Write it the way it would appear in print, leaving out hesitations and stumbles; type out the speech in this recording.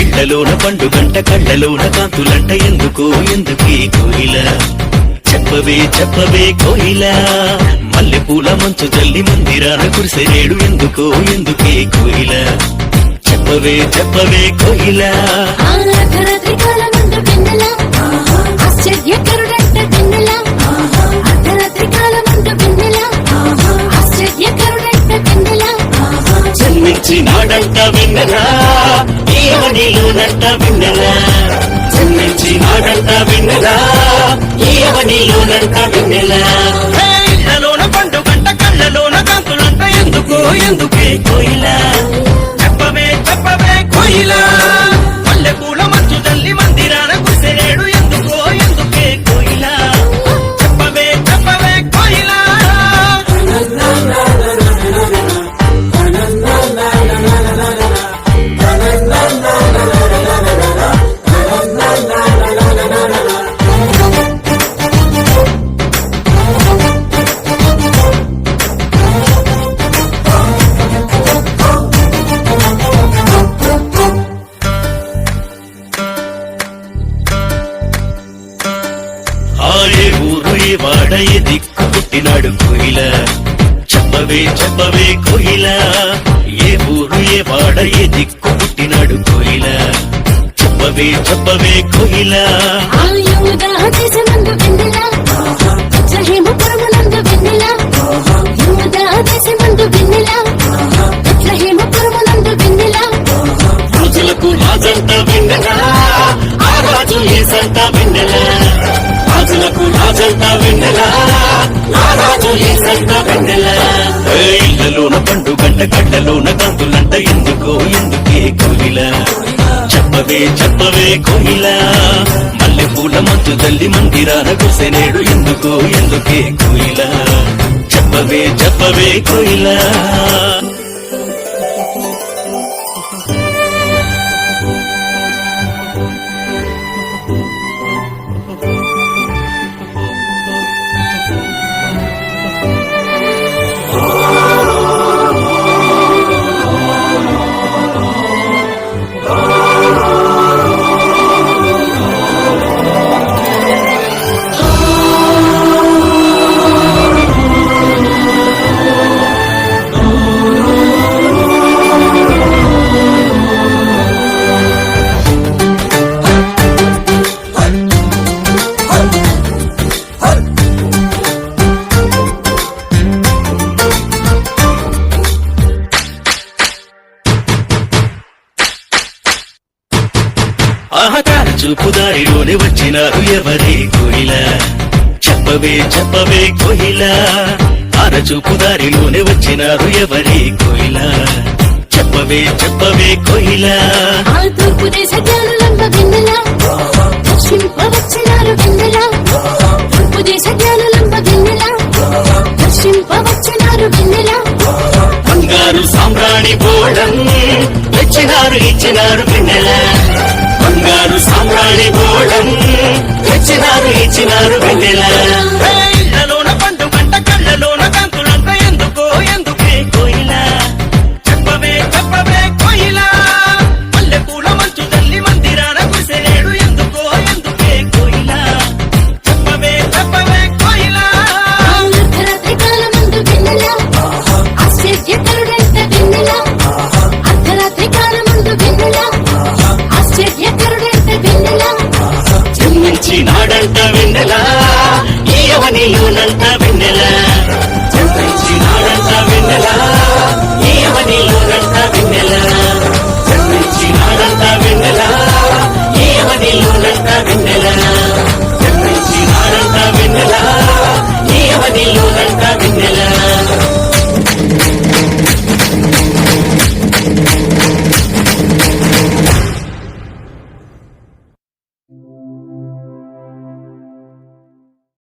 కళ్ళలోన పండుగంట కళ్ళలోన కాంతులంట ఎందుకో ఎందుకీ కోయిల చెప్పవే చెప్పవే కోయిల మల్లెపూల మంచు జల్లి మందిరాన కురిసేడు ఎందుకో ఎందుకే కోయిల చెప్పవే చెప్పవే కోయిల జన్మించినాడంట వెన్నెలా ఈవనిలోనంట వెన్నెలా జన్మించినాడంట వెన్నెలా ఈవనిలోనంట వెన్నెలా కళ్ళలోన పండుగంట కళ్ళలోన కాంతులంట ఎందుకో ఎందుకే కోయిల చెప్పవే చెప్పవే కోయిల మల్లెపూల మంచు తల్లి మందిరాన కురిసేడు ఎందుకో ఎందుకే కోయిల చెప్పవే చెప్పవే కోయిల వాడయ దిక్కు పుట్టినాడు కోయిల చెప్పవే చెప్పవే కోయిల ఏ ఊరు ఏ వాడయ దిక్కు పుట్టినాడు కోయిల చెప్పవే చెప్పవే కోయిల రాజులకు రాజంట వెన్నెలా ఆ రాజు ఏసంట వెన్నెలా రాజులకు రాజంట వెన్నెలా ఆ రాజు ఏసంట వెన్నెలా ఇళ్లలోన పండుగంట కళ్ళలోన కాంతులంట ఎందుకో ఎందుకే కోయిల చెప్పవే చెప్పవే కోయిల మల్లెపూల మంచు తల్లి మందిరాన కురిసేడు ఎందుకో ఎందుకే కోయిల చెప్పవే చెప్పవే కోయిల ఆహకార చూపుదారిలోనే వచ్చినారు ఎవరే కోయిల చెప్పవే చెప్పవే కోయిల ఆర చూపుదారిలోనే వచ్చినారు ఎవరే కోయిల చెప్పవే చెప్పవే కోయిల తూర్పు దేశ జ్ఞానులంబ వెన్నెల దర్శింపవచ్చినారు వెన్నెల తూర్పు దేశ జ్ఞానులంబ వెన్నెల దర్శింపవచ్చినారు వెన్నెల బంగారు సామ్రాణి బోళం తెచ్చినారు ఇచ్చినారు వెన్నెల బంగారు సామ్రాణి బోళం తెచ్చినారు ఇచ్చినారు వెన్నెల ఇళ్లలోన పండుగంట కళ్ళలోన కాంతులంట ఎందుకో ఎందుకే కోయిల చెప్పవే చెప్పవే కోయిల మల్లెపూల మంచు తల్లి మందిరాన కురిసేడు ఎందుకో ఎందుకే కోయిల చెప్పవే చెప్పవే కోయిల అర్ధరాత్రి కాలమందు వెన్నెల ఆశ్చర్యకరుడంత వెన్నెల అర్ధరాత్రి కాలమందు వెన్నెల ఆశ్చర్యకరుడంత వెన్నెల జన్మించినాడంట వెన్నెల ఈయవనిలోనంట వెన్నెల జన్మించినాడంట వెన్నెల ఈయవనిలోనంట వెన్నెల జన్మించినాడంట వెన్నెల ఈయవనిలోనంట వెన్నెల